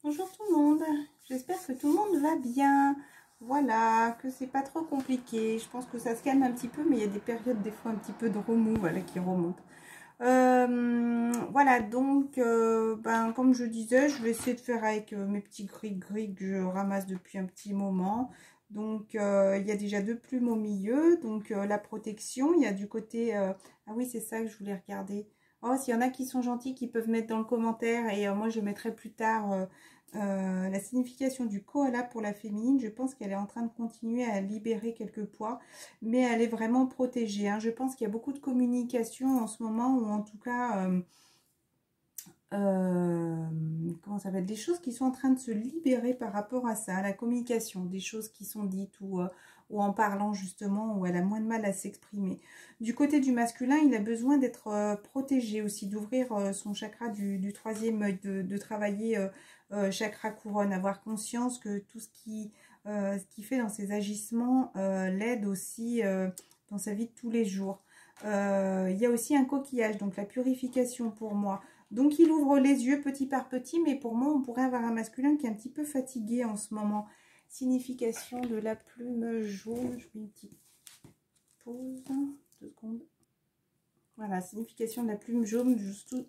Bonjour tout le monde, j'espère que tout le monde va bien. Voilà, que c'est pas trop compliqué. Je pense que ça se calme un petit peu, mais il y a des périodes des fois un petit peu de remous, voilà, qui remontent. Voilà, donc, comme je disais, je vais essayer de faire avec mes petits gris-gris que je ramasse depuis un petit moment. Donc, il y a déjà 2 plumes au milieu. Donc, la protection, il y a du côté... Ah oui, c'est ça que je voulais regarder. Oh, s'il y en a qui sont gentils, qui peuvent mettre dans le commentaire. Et moi, je mettrai plus tard la signification du koala pour la féminine. Je pense qu'elle est en train de continuer à libérer quelques poids, mais elle est vraiment protégée, hein. Je pense qu'il y a beaucoup de communication en ce moment, ou en tout cas, comment ça va être, des choses qui sont en train de se libérer par rapport à ça, à la communication, des choses qui sont dites ou en parlant justement, où elle a moins de mal à s'exprimer. Du côté du masculin, il a besoin d'être protégé aussi, d'ouvrir son chakra du troisième œil, de travailler chakra couronne, avoir conscience que tout ce qui fait dans ses agissements l'aide aussi dans sa vie de tous les jours. Il y a aussi un coquillage, donc la purification pour moi. Donc il ouvre les yeux petit par petit, mais pour moi on pourrait avoir un masculin qui est un petit peu fatigué en ce moment. Signification de la plume jaune, je mets une petite pause, 2 secondes. Voilà, signification de la plume jaune,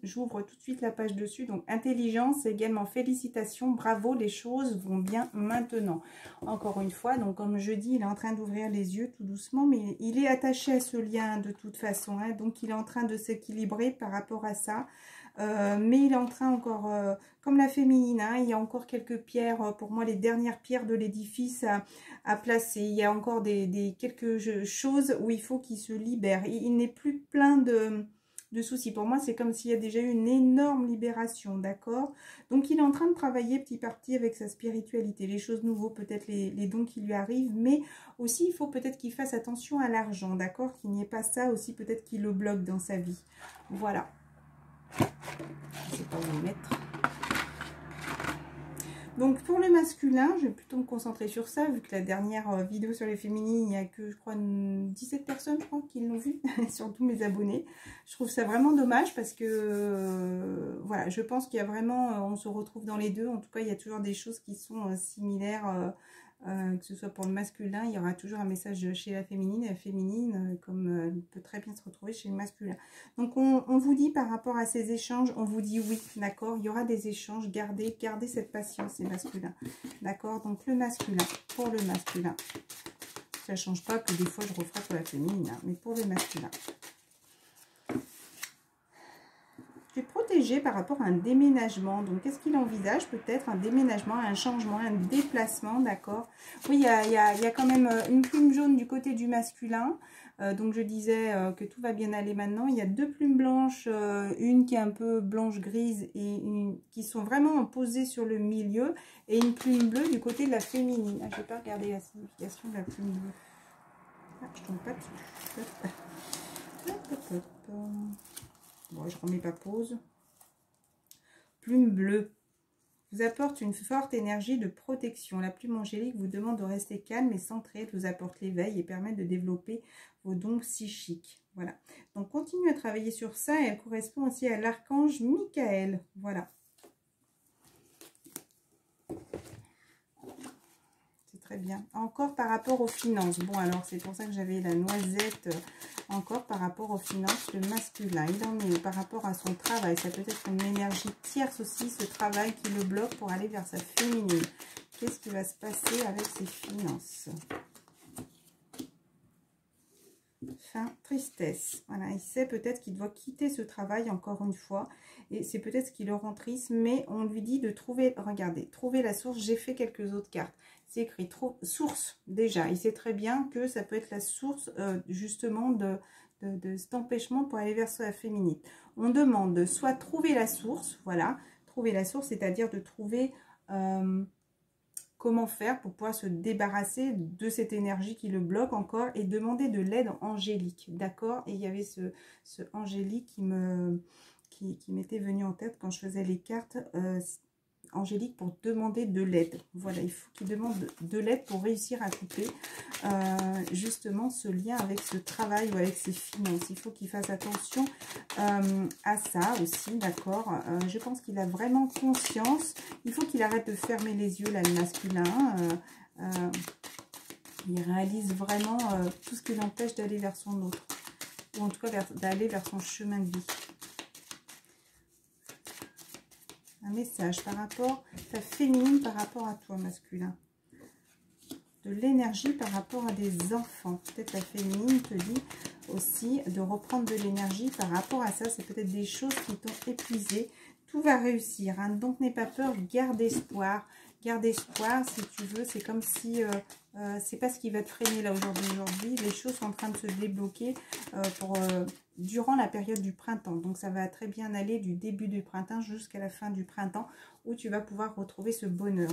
j'ouvre tout de suite la page dessus. Donc, intelligence, également félicitations, bravo, les choses vont bien maintenant. Encore une fois, donc comme je dis, il est en train d'ouvrir les yeux tout doucement, mais il est attaché à ce lien de toute façon, hein, donc il est en train de s'équilibrer par rapport à ça. Mais il est en train encore, comme la féminine, hein, il y a encore quelques pierres, pour moi les dernières pierres de l'édifice à placer. Il y a encore quelques choses où il faut qu'il se libère. Il n'est plus plein de soucis. Pour moi, c'est comme s'il y a déjà eu une énorme libération, d'accord? Donc, il est en train de travailler petit par petit avec sa spiritualité, les choses nouvelles, peut-être les dons qui lui arrivent, mais aussi, il faut peut-être qu'il fasse attention à l'argent, d'accord? Qu'il n'y ait pas ça aussi, peut-être qu'il le bloque dans sa vie. Voilà. Je ne sais pas où le mettre. Donc pour le masculin, je vais plutôt me concentrer sur ça, vu que la dernière vidéo sur les féminines, il n'y a que, je crois, 17 personnes, je crois, qui l'ont vu, surtout mes abonnés. Je trouve ça vraiment dommage parce que, voilà, je pense qu'il y a vraiment, on se retrouve dans les deux. En tout cas, il y a toujours des choses qui sont similaires, que ce soit pour le masculin, il y aura toujours un message chez la féminine, et la féminine, comme elle peut très bien se retrouver chez le masculin. Donc on vous dit par rapport à ces échanges, on vous dit oui, d'accord, il y aura des échanges, gardez cette patience, les masculins, d'accord. Donc le masculin, pour le masculin, ça ne change pas que des fois je referai pour la féminine, hein, mais pour le masculin. Tu es protégé par rapport à un déménagement. Donc, qu'est-ce qu'il envisage? Peut-être un déménagement, un changement, un déplacement, d'accord? Oui, il y a quand même une plume jaune du côté du masculin. Donc, je disais que tout va bien aller maintenant. Il y a 2 plumes blanches, une qui est un peu blanche-grise et une qui sont vraiment posées sur le milieu. Et une plume bleue du côté de la féminine. Ah, je n'ai pas regardé la signification de la plume bleue. Ah, je ne tombe pas dessus. Bon, je remets pas pause. Plume bleue vous apporte une forte énergie de protection. La plume angélique vous demande de rester calme et centré. Elle vous apporte l'éveil et permet de développer vos dons psychiques. Voilà. Donc, continuez à travailler sur ça. Et elle correspond aussi à l'archange Michael. Voilà. Très bien. Encore par rapport aux finances. Bon, alors, c'est pour ça que j'avais la noisette. Encore par rapport aux finances, le masculin. Il en est par rapport à son travail. Ça peut être une énergie tierce aussi, ce travail qui le bloque pour aller vers sa féminine. Qu'est-ce qui va se passer avec ses finances? Fin, tristesse. Voilà, il sait peut-être qu'il doit quitter ce travail encore une fois. Et c'est peut-être ce qui le rend triste. Mais on lui dit de trouver, regardez, trouver la source. J'ai fait quelques autres cartes. C'est écrit source déjà. Il sait très bien que ça peut être la source justement de cet empêchement pour aller vers la féminine. On demande soit trouver la source, voilà, trouver la source, c'est-à-dire de trouver comment faire pour pouvoir se débarrasser de cette énergie qui le bloque encore et demander de l'aide angélique, d'accord? Et il y avait ce angélique qui m'était venu en tête quand je faisais les cartes. angélique pour demander de l'aide. Voilà, il faut qu'il demande de l'aide pour réussir à couper justement ce lien avec ce travail ou avec ses finances. Il faut qu'il fasse attention à ça aussi, d'accord. Je pense qu'il a vraiment conscience. Il faut qu'il arrête de fermer les yeux, là, le masculin. Il réalise vraiment tout ce qui l'empêche d'aller vers son autre. Ou en tout cas d'aller vers son chemin de vie. Un message par rapport, ta féminine par rapport à toi, masculin. De l'énergie par rapport à des enfants. Peut-être la féminine te dit aussi de reprendre de l'énergie par rapport à ça. C'est peut-être des choses qui t'ont épuisé. Tout va réussir, hein. Donc n'aie pas peur, garde espoir. Garde espoir si tu veux. C'est comme si c'est pas ce qui va te freiner là aujourd'hui. Les choses sont en train de se débloquer durant la période du printemps. Donc ça va très bien aller du début du printemps jusqu'à la fin du printemps où tu vas pouvoir retrouver ce bonheur.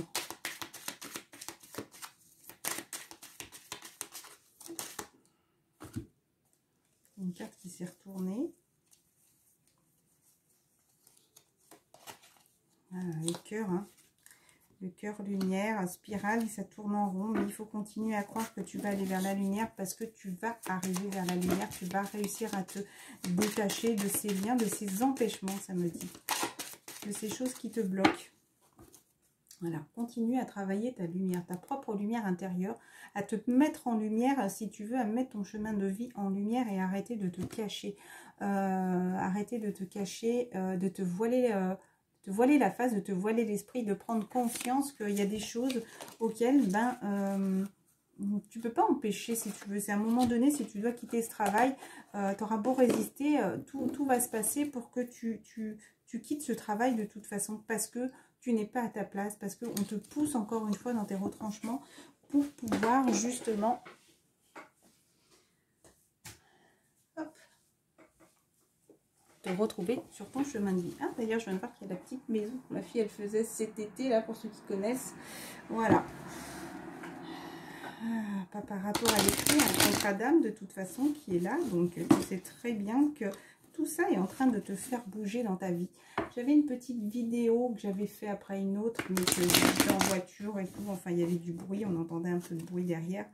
Une carte qui s'est retournée. Voilà, les cœurs, hein. Le cœur, lumière, spirale, ça tourne en rond, mais il faut continuer à croire que tu vas aller vers la lumière parce que tu vas arriver vers la lumière, tu vas réussir à te détacher de ces liens, de ces empêchements, ça me dit, de ces choses qui te bloquent. Voilà, continue à travailler ta lumière, ta propre lumière intérieure, à te mettre en lumière, si tu veux, à mettre ton chemin de vie en lumière et arrêter de te cacher, arrêter de te cacher, de te voiler la face, de te voiler l'esprit, de prendre conscience qu'il y a des choses auxquelles tu peux pas empêcher si tu veux. C'est à un moment donné, si tu dois quitter ce travail, tu auras beau résister, tout va se passer pour que tu quittes ce travail de toute façon parce que tu n'es pas à ta place, parce qu'on te pousse encore une fois dans tes retranchements pour pouvoir justement te retrouver sur ton chemin de vie. Ah, d'ailleurs, je viens de voir qu'il y a la petite maison que ma fille, elle faisait cet été, là, pour ceux qui connaissent. Voilà. Pas par rapport à l'écrit, un contrat d'âme, de toute façon, qui est là. Donc, tu sais très bien que tout ça est en train de te faire bouger dans ta vie. J'avais une petite vidéo que j'avais fait après une autre, mais que j'étais en voiture et tout. Enfin, il y avait du bruit, on entendait un peu de bruit derrière.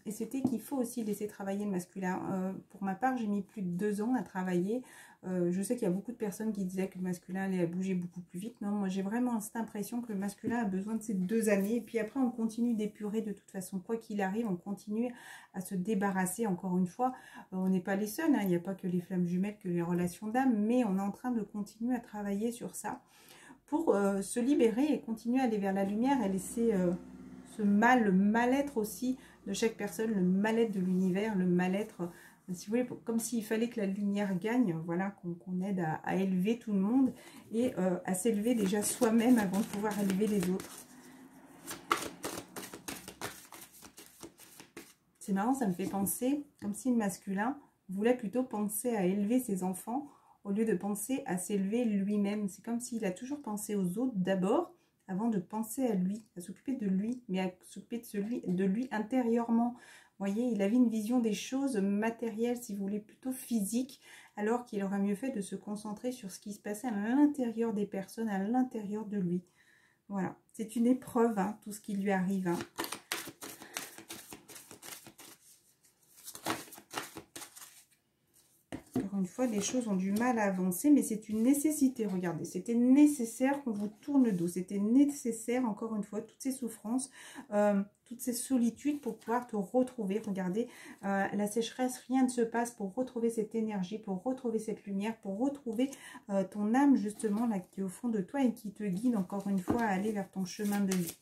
Et c'était qu'il faut aussi laisser travailler le masculin. Pour ma part, j'ai mis plus de 2 ans à travailler. Je sais qu'il y a beaucoup de personnes qui disaient que le masculin allait bouger beaucoup plus vite. Non, moi j'ai vraiment cette impression que le masculin a besoin de ces 2 années. Et puis après, on continue d'épurer de toute façon. Quoi qu'il arrive, on continue à se débarrasser. Encore une fois, on n'est pas les seuls, hein. Il n'y a pas que les flammes jumelles, que les relations d'âme. Mais on est en train de continuer à travailler sur ça pour se libérer et continuer à aller vers la lumière et laisser... le mal-être aussi de chaque personne, le mal-être de l'univers, le mal-être, si vous voulez, comme s'il fallait que la lumière gagne, voilà, qu'on aide à élever tout le monde et à s'élever déjà soi-même avant de pouvoir élever les autres. C'est marrant, ça me fait penser, comme si le masculin voulait plutôt penser à élever ses enfants au lieu de penser à s'élever lui-même. C'est comme s'il a toujours pensé aux autres d'abord, avant de penser à lui, à s'occuper de lui, mais à s'occuper de lui intérieurement. Vous voyez, il avait une vision des choses matérielles, si vous voulez, plutôt physiques, alors qu'il aurait mieux fait de se concentrer sur ce qui se passait à l'intérieur des personnes, à l'intérieur de lui. Voilà, c'est une épreuve, hein, tout ce qui lui arrive. Hein. Une fois, les choses ont du mal à avancer, mais c'est une nécessité. Regardez, c'était nécessaire qu'on vous tourne le dos. C'était nécessaire, encore une fois, toutes ces souffrances, toutes ces solitudes pour pouvoir te retrouver. Regardez, la sécheresse, rien ne se passe pour retrouver cette énergie, pour retrouver cette lumière, pour retrouver ton âme, justement, là, qui est au fond de toi et qui te guide, encore une fois, à aller vers ton chemin de vie.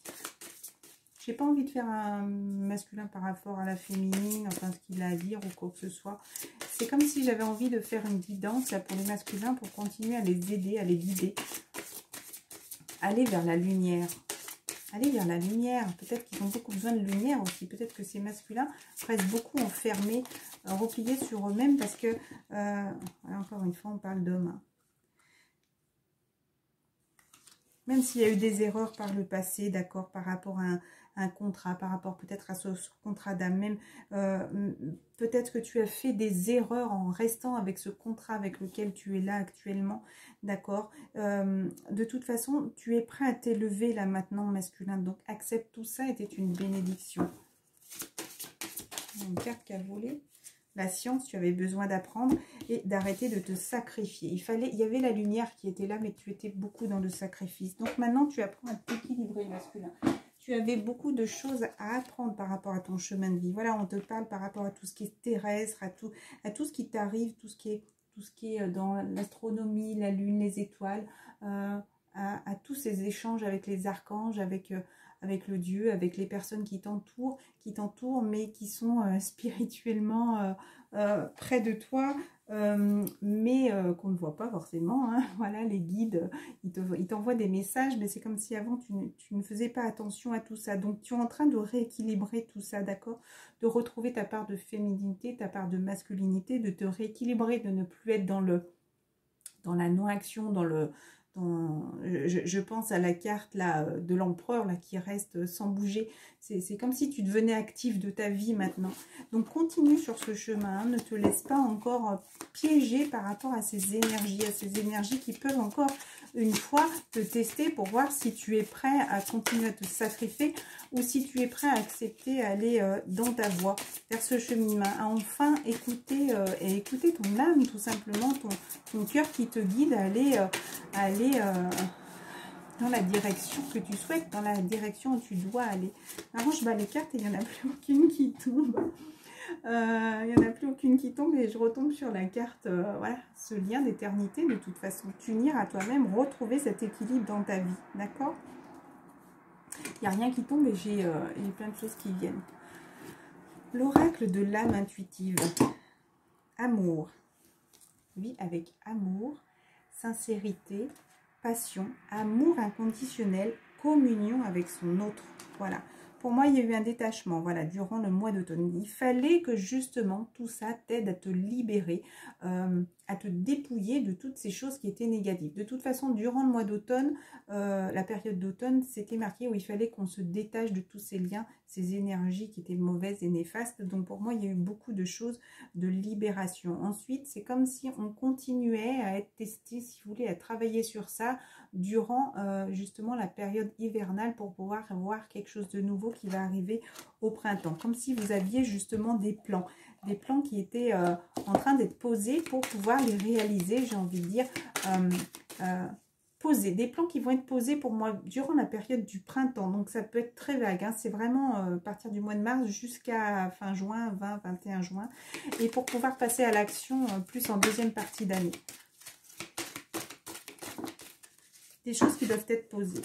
J'ai pas envie de faire un masculin par rapport à la féminine, enfin ce qu'il a à dire ou quoi que ce soit. C'est comme si j'avais envie de faire une guidance là, pour les masculins pour continuer à les aider, à les guider. Aller vers la lumière. Aller vers la lumière. Peut-être qu'ils ont beaucoup besoin de lumière aussi. Peut-être que ces masculins restent beaucoup enfermés, repliés sur eux-mêmes parce que, encore une fois, on parle d'hommes. Même s'il y a eu des erreurs par le passé, d'accord, par rapport un contrat, par rapport peut-être à ce contrat d'âme. Même peut-être que tu as fait des erreurs en restant avec ce contrat avec lequel tu es là actuellement, d'accord. De toute façon, tu es prêt à t'élever là maintenant, masculin. Donc accepte tout ça, était une bénédiction. Une carte qui a volé. La science, tu avais besoin d'apprendre et d'arrêter de te sacrifier. Il y avait la lumière qui était là, mais tu étais beaucoup dans le sacrifice. Donc maintenant, tu apprends à t'équilibrer, masculin. Tu avais beaucoup de choses à apprendre par rapport à ton chemin de vie. Voilà, on te parle par rapport à tout ce qui est terrestre, à tout ce qui t'arrive, tout ce qui est dans l'astronomie, la lune, les étoiles, à tous ces échanges avec les archanges, avec le Dieu, avec les personnes qui t'entourent, mais qui sont spirituellement près de toi, mais qu'on ne voit pas forcément. Hein. Voilà, les guides, ils t'envoient des messages, mais c'est comme si avant, tu ne faisais pas attention à tout ça. Donc, tu es en train de rééquilibrer tout ça, d'accord? De retrouver ta part de féminité, ta part de masculinité, de te rééquilibrer, de ne plus être dans la non-action, je pense à la carte là de l'empereur là qui reste sans bouger. C'est comme si tu devenais actif de ta vie maintenant. Donc continue sur ce chemin, hein, ne te laisse pas encore piéger par rapport à ces énergies qui peuvent encore une fois te tester pour voir si tu es prêt à continuer à te sacrifier ou si tu es prêt à accepter aller dans ta voie, vers ce cheminement, à enfin écouter ton âme tout simplement, ton cœur qui te guide à aller dans la direction que tu souhaites, dans la direction où tu dois aller. Avant, je bats les cartes et il n'y en a plus aucune qui tombe. Il n'y en a plus aucune qui tombe et je retombe sur la carte, voilà, ce lien d'éternité de toute façon. T'unir à toi-même, retrouver cet équilibre dans ta vie, d'accord? Il n'y a rien qui tombe et j'ai plein de choses qui viennent. L'oracle de l'âme intuitive. Amour. Vie avec amour, sincérité, passion, amour inconditionnel, communion avec son autre. Voilà. Pour moi, il y a eu un détachement, voilà, durant le mois d'automne. Il fallait que justement tout ça t'aide à te libérer, à te dépouiller de toutes ces choses qui étaient négatives. De toute façon, durant le mois d'automne, la période d'automne, c'était marqué où il fallait qu'on se détache de tous ces liens, ces énergies qui étaient mauvaises et néfastes. Donc pour moi, il y a eu beaucoup de choses de libération. Ensuite, c'est comme si on continuait à être testé, si vous voulez, à travailler sur ça durant justement la période hivernale pour pouvoir voir quelque chose de nouveau qui va arriver au printemps. Comme si vous aviez justement des plans qui étaient en train d'être posés pour pouvoir les réaliser, j'ai envie de dire, posés. Des plans qui vont être posés pour moi durant la période du printemps. Donc ça peut être très vague, hein. C'est vraiment à partir du mois de mars jusqu'à fin juin, 20-21 juin. Et pour pouvoir passer à l'action plus en deuxième partie d'année. Des choses qui doivent être posées.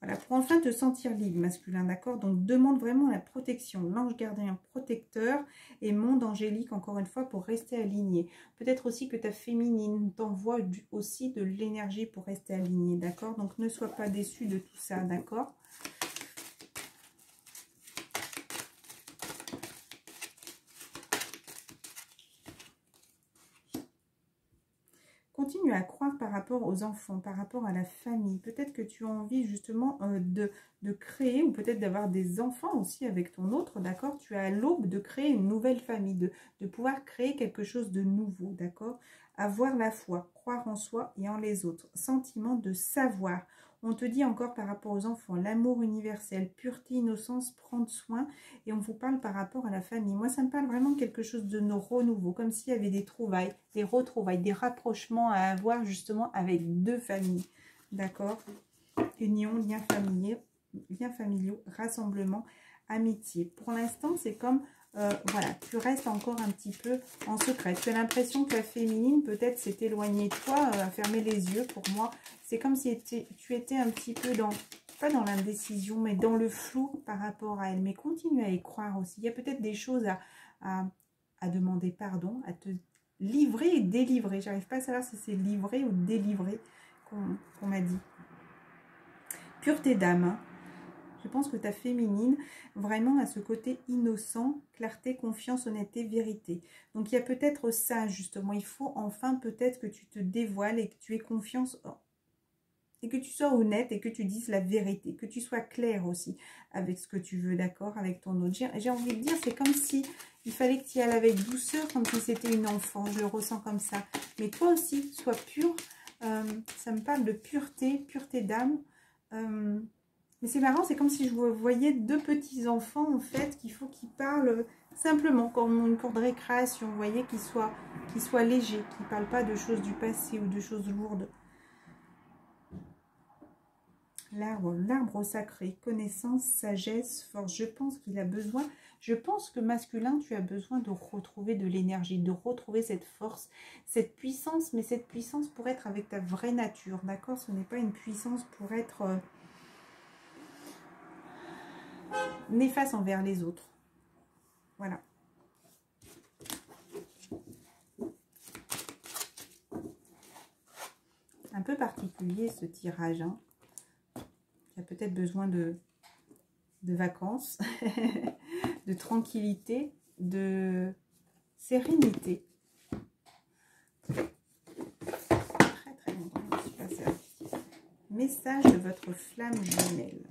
Voilà, pour enfin te sentir libre, masculin, d'accord? Donc, demande vraiment la protection, l'ange gardien protecteur et monde angélique, encore une fois, pour rester aligné. Peut-être aussi que ta féminine t'envoie aussi de l'énergie pour rester aligné, d'accord? Donc, ne sois pas déçu de tout ça, d'accord? Continue à croire par rapport aux enfants, par rapport à la famille. Peut-être que tu as envie justement de créer ou peut-être d'avoir des enfants aussi avec ton autre, d'accord? Tu as à l'aube de créer une nouvelle famille, de pouvoir créer quelque chose de nouveau, d'accord? Avoir la foi, croire en soi et en les autres. Sentiment de savoir. On te dit encore par rapport aux enfants, l'amour universel, pureté, innocence, prendre soin. Et on vous parle par rapport à la famille. Moi, ça me parle vraiment de quelque chose de renouveau, comme s'il y avait des trouvailles, des retrouvailles, des rapprochements à avoir justement avec deux familles. D'accord? Union, liens familiaux, rassemblement, amitié. Pour l'instant, c'est comme, voilà, tu restes encore un petit peu en secret. Tu as l'impression que la féminine, peut-être, s'est éloignée de toi, a fermé les yeux. Pour moi, c'est comme si tu étais un petit peu dans... pas dans l'indécision, mais dans le flou par rapport à elle. Mais continue à y croire aussi. Il y a peut-être des choses à demander pardon, à te livrer et délivrer. J'arrive pas à savoir si c'est livrer ou délivrer qu'on m'a dit. Pureté d'âme. Hein. Je pense que ta féminine, vraiment, a ce côté innocent, clarté, confiance, honnêteté, vérité. Donc, il y a peut-être ça, justement. Il faut enfin peut-être que tu te dévoiles et que tu aies confiance et que tu sois honnête et que tu dises la vérité, que tu sois clair aussi avec ce que tu veux, d'accord, avec ton autre. J'ai envie de dire, c'est comme si il fallait que tu y ailles avec douceur, comme si c'était une enfant, je le ressens comme ça. Mais toi aussi, sois pur, ça me parle de pureté, pureté d'âme. Mais c'est marrant, c'est comme si je voyais deux petits enfants, en fait, qu'il faut qu'ils parlent simplement, comme une cour de récréation, vous voyez, qu'ils soient légers, qu'ils ne parlent pas de choses du passé ou de choses lourdes. L'arbre sacré, connaissance, sagesse, force. Je pense qu'il a besoin, je pense que masculin, tu as besoin de retrouver de l'énergie, de retrouver cette force, cette puissance, mais cette puissance pour être avec ta vraie nature, d'accord? Ce n'est pas une puissance pour être néfaste envers les autres. Voilà. Un peu particulier ce tirage, hein. Tu as peut-être besoin de vacances, de tranquillité, de sérénité. Très très longtemps, je suis passée à message de votre flamme jumelle.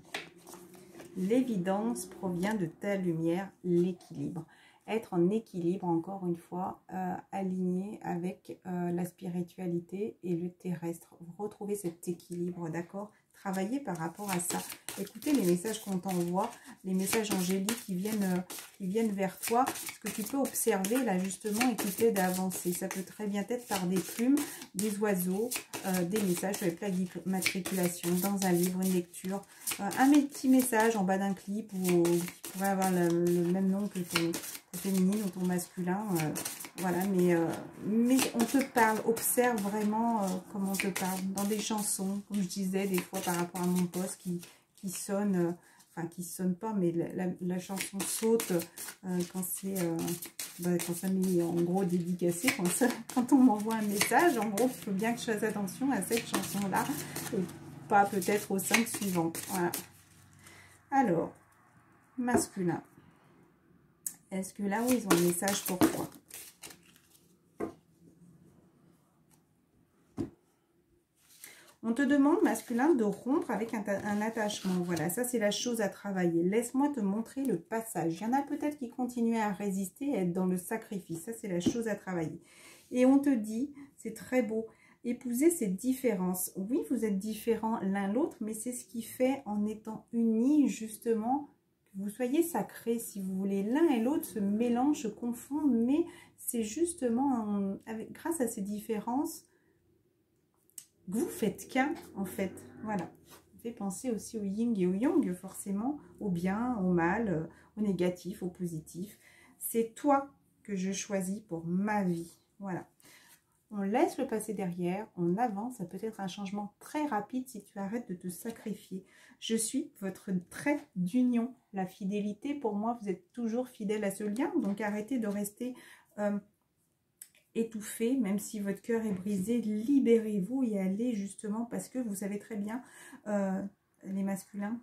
L'évidence provient de ta lumière, l'équilibre. Être en équilibre, encore une fois, aligné avec la spiritualité et le terrestre. Retrouver cet équilibre, d'accord? Travailler par rapport à ça. Écoutez les messages qu'on t'envoie, les messages angéliques qui viennent vers toi. Ce que tu peux observer là justement et qui t'aide à avancer. Ça peut très bien être par des plumes, des oiseaux, des messages sur les plaques d'immatriculation, dans un livre, une lecture, un petit message en bas d'un clip ou qui pourrait avoir le même nom que ton féminine ou ton masculin. Voilà, mais on te parle, observe vraiment comment on te parle. Dans des chansons, comme je disais, des fois par rapport à mon poste qui sonne, enfin qui sonne pas, mais la chanson saute quand c'est quand ça met en gros dédicacé, quand on m'envoie un message, en gros, il faut bien que je fasse attention à cette chanson-là, et pas peut-être aux 5 suivantes. Voilà. Alors, masculin. Est-ce que là, où ils ont un message pour toi? On te demande, masculin, de rompre avec un attachement. Voilà, ça c'est la chose à travailler. Laisse-moi te montrer le passage. Il y en a peut-être qui continuent à résister, à être dans le sacrifice. Ça c'est la chose à travailler. Et on te dit, c'est très beau, épouser ces différences. Oui, vous êtes différents l'un l'autre, mais c'est ce qui fait, en étant unis, justement, que vous soyez sacrés, si vous voulez. L'un et l'autre se mélangent, se confondent, mais c'est justement grâce à ces différences vous faites qu'un, en fait. Voilà. Ça fait penser aussi au yin et au yang, forcément, au bien, au mal, au négatif, au positif. C'est toi que je choisis pour ma vie. Voilà. On laisse le passé derrière, on avance. Ça peut être un changement très rapide si tu arrêtes de te sacrifier. Je suis votre trait d'union. La fidélité, pour moi, vous êtes toujours fidèle à ce lien. Donc, arrêtez de rester étouffé, même si votre cœur est brisé, libérez-vous et allez justement, parce que vous savez très bien, les masculins,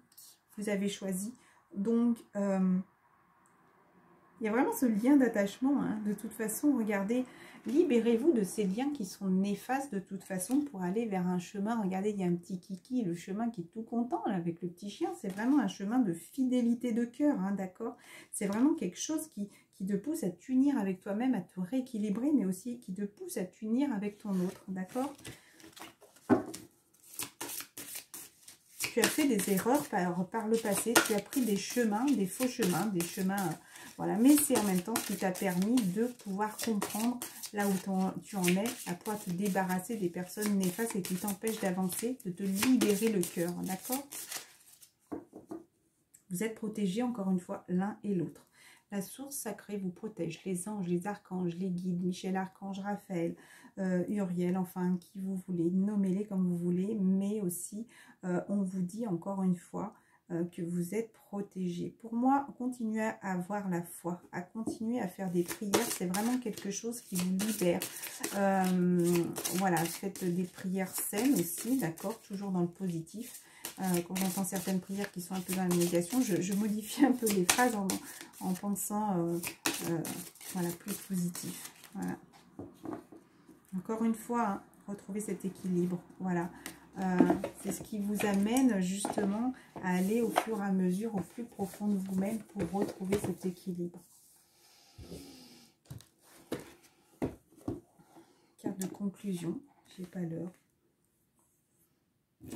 vous avez choisi. Donc, il y a vraiment ce lien d'attachement, hein. De toute façon, regardez, libérez-vous de ces liens qui sont néfastes de toute façon pour aller vers un chemin. Regardez, il y a un petit kiki, le chemin qui est tout content là, avec le petit chien. C'est vraiment un chemin de fidélité de cœur, hein, d'accord? C'est vraiment quelque chose qui te pousse à t'unir avec toi-même, à te rééquilibrer, mais aussi qui te pousse à t'unir avec ton autre, d'accord? Tu as fait des erreurs par le passé, tu as pris des chemins, des faux chemins, des chemins, voilà, mais c'est en même temps ce qui t'a permis de pouvoir comprendre là où tu en es, à toi te débarrasser des personnes néfastes et qui t'empêchent d'avancer, de te libérer le cœur, d'accord? Vous êtes protégés encore une fois l'un et l'autre. La source sacrée vous protège, les anges, les archanges, les guides, Michel Archange, Raphaël, Uriel, enfin qui vous voulez, nommez-les comme vous voulez, mais aussi on vous dit encore une fois que vous êtes protégés. Pour moi, continuez à avoir la foi, à continuer à faire des prières, c'est vraiment quelque chose qui vous libère. Voilà, faites des prières saines aussi, d'accord, toujours dans le positif. Quand j'entends certaines prières qui sont un peu dans la négation, je modifie un peu les phrases en pensant voilà, plus positif. Voilà. Encore une fois, hein, retrouver cet équilibre. Voilà. C'est ce qui vous amène justement à aller au fur et à mesure, au plus profond de vous-même pour retrouver cet équilibre. Carte de conclusion, je n'ai pas l'heure.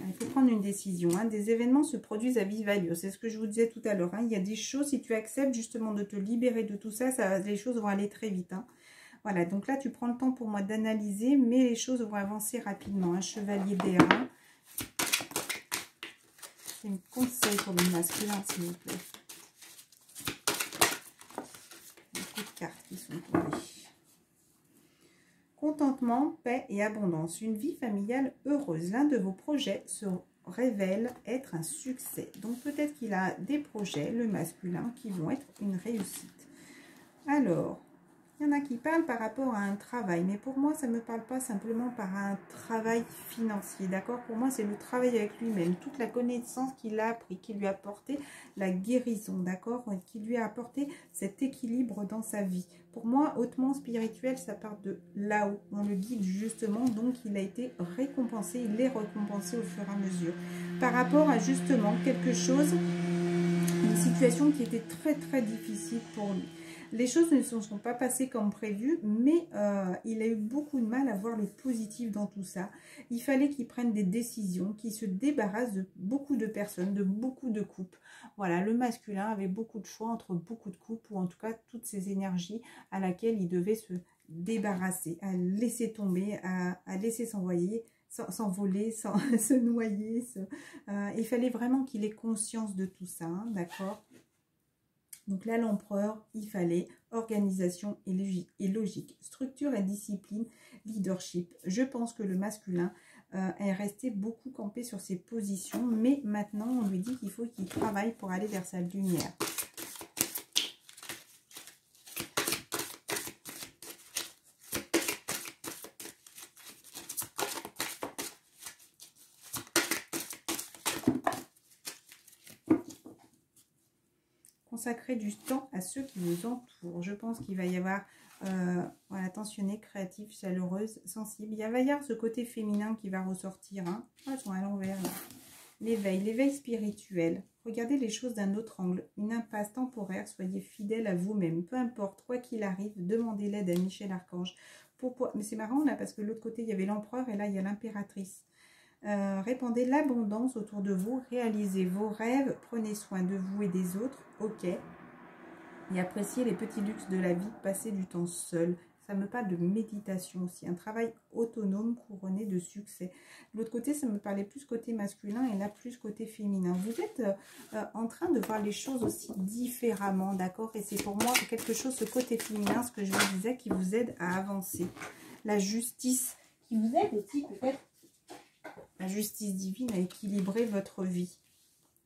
Il faut prendre une décision. Hein. Des événements se produisent à vive allure. C'est ce que je vous disais tout à l'heure. Hein. Il y a des choses, si tu acceptes justement de te libérer de tout ça, les choses vont aller très vite. Hein. Voilà, donc là, tu prends le temps pour moi d'analyser, mais les choses vont avancer rapidement. Un chevalier d'air. C'est un conseil pour le masculin, s'il vous plaît. Beaucoup de cartes qui sont tombées. Contentement, paix et abondance. Une vie familiale heureuse. L'un de vos projets se révèle être un succès. Donc peut-être qu'il a des projets, le masculin, qui vont être une réussite. Alors, il y en a qui parlent par rapport à un travail. Mais pour moi, ça ne me parle pas simplement par un travail financier. D'accord? Pour moi, c'est le travail avec lui-même. Toute la connaissance qu'il a appris, qui lui a apporté la guérison. D'accord? Qui lui a apporté cet équilibre dans sa vie. Pour moi, hautement spirituel, ça part de là-haut. On le guide justement, donc il a été récompensé, il est récompensé au fur et à mesure. Par rapport à justement quelque chose, une situation qui était très très difficile pour lui. Les choses ne se sont pas passées comme prévu, mais il a eu beaucoup de mal à voir le positif dans tout ça. Il fallait qu'il prenne des décisions, qu'il se débarrasse de beaucoup de personnes, de beaucoup de couples. Voilà, le masculin avait beaucoup de choix entre beaucoup de couples, ou en tout cas toutes ces énergies à laquelle il devait se débarrasser, à laisser tomber, à laisser s'envoler, se noyer. Il fallait vraiment qu'il ait conscience de tout ça, hein, d'accord ? Donc là, l'empereur, il fallait organisation et logique, structure et discipline, leadership. Je pense que le masculin est resté beaucoup campé sur ses positions, mais maintenant, on lui dit qu'il faut qu'il travaille pour aller vers sa lumière. Consacrer du temps à ceux qui vous entourent. Je pense qu'il va y avoir, voilà, attentionnée, créative, chaleureuse, sensible. Il va y avoir ce côté féminin qui va ressortir. Hein. Ah, elles sont à l'envers là. L'éveil spirituel. Regardez les choses d'un autre angle. Une impasse temporaire. Soyez fidèle à vous-même. Peu importe, quoi qu'il arrive, demandez l'aide à Michel Archange. Pourquoi? Mais c'est marrant là parce que de l'autre côté, il y avait l'empereur et là, il y a l'impératrice. Répandez l'abondance autour de vous, réalisez vos rêves, prenez soin de vous et des autres, ok. Et appréciez les petits luxes de la vie, passez du temps seul. Ça me parle de méditation aussi, un travail autonome couronné de succès. De l'autre côté, ça me parlait plus côté masculin et là plus côté féminin. Vous êtes en train de voir les choses aussi différemment, d'accord? Et c'est pour moi quelque chose, ce côté féminin, ce que je vous disais, qui vous aide à avancer. La justice qui vous aide aussi peut-être. La justice divine a équilibré votre vie.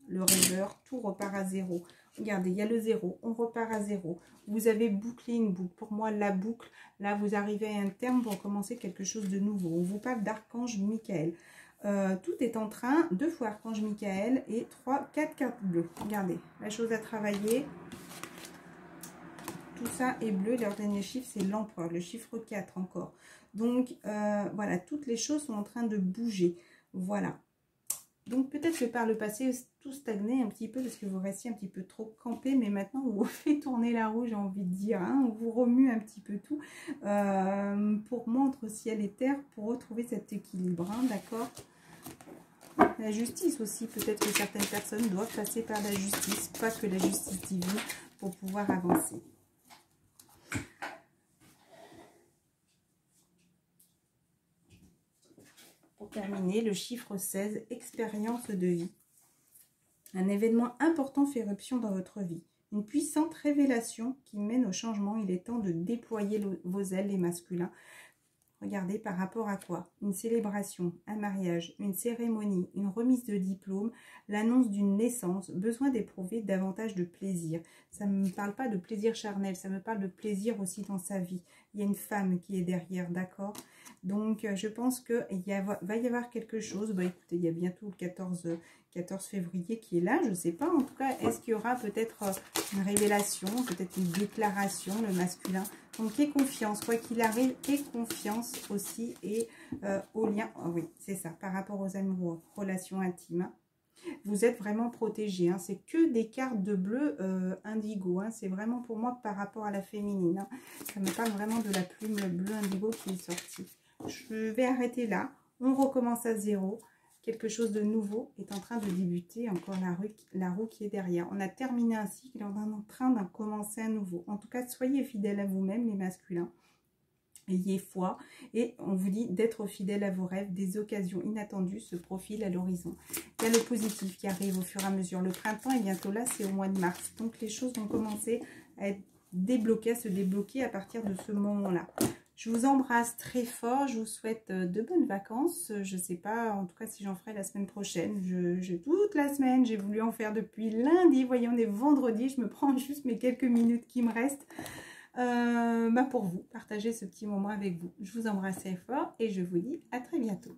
Le rêveur, tout repart à zéro. Regardez, il y a le zéro, on repart à zéro. Vous avez bouclé une boucle. Pour moi, la boucle, là, vous arrivez à un terme pour commencer quelque chose de nouveau. On vous parle d'Archange Michael. Tout est en train, 2 fois Archange Michael et 4 cartes bleues. Regardez, la chose à travailler. Tout ça est bleu. Leur dernier chiffre, c'est l'empereur, le chiffre 4 encore. Donc, voilà, toutes les choses sont en train de bouger. Voilà. Donc, peut-être que par le passé, tout stagnait un petit peu parce que vous restiez un petit peu trop campé. Mais maintenant, on vous fait tourner la roue, j'ai envie de dire. Hein, on vous remue un petit peu tout pour moi, entre ciel et terre, pour retrouver cet équilibre. Hein, d'accord ? La justice aussi. Peut-être que certaines personnes doivent passer par la justice, pas que la justice divine, pour pouvoir avancer. Pour terminer, le chiffre 16, expérience de vie. Un événement important fait éruption dans votre vie. Une puissante révélation qui mène au changement. Il est temps de déployer vos ailes, les masculins. Regardez par rapport à quoi? Une célébration, un mariage, une cérémonie, une remise de diplôme, l'annonce d'une naissance, besoin d'éprouver davantage de plaisir. Ça ne me parle pas de plaisir charnel, ça me parle de plaisir aussi dans sa vie. Il y a une femme qui est derrière, d'accord? Donc, je pense qu'il va y avoir quelque chose. Bah, écoutez, il y a bientôt le 14 février qui est là, je ne sais pas. En tout cas, est-ce qu'il y aura peut-être une révélation, peut-être une déclaration, le masculin Donc, aie confiance, quoi qu'il arrive, aie confiance aussi et au lien, oh oui, c'est ça, par rapport aux amoureux, relations intimes. Vous êtes vraiment protégé, hein. C'est que des cartes de bleu indigo, hein. C'est vraiment pour moi par rapport à la féminine, hein. Ça me parle vraiment de la plume le bleu indigo qui est sortie. Je vais arrêter là, on recommence à zéro. Quelque chose de nouveau est en train de débuter, encore la roue qui est derrière. On a terminé un cycle, on est en train de commencer un nouveau. En tout cas, soyez fidèles à vous-même, les masculins. Ayez foi et on vous dit d'être fidèle à vos rêves. Des occasions inattendues se profilent à l'horizon. Il y a le positif qui arrive au fur et à mesure. Le printemps est bientôt là, c'est au mois de mars. Donc les choses vont commencer à être débloquées, à se débloquer à partir de ce moment-là. Je vous embrasse très fort, je vous souhaite de bonnes vacances. Je ne sais pas, en tout cas, si j'en ferai la semaine prochaine. Toute la semaine, j'ai voulu en faire depuis lundi. Voyez, on est vendredi, je me prends juste mes quelques minutes qui me restent pour vous, partager ce petit moment avec vous. Je vous embrasse très fort et je vous dis à très bientôt.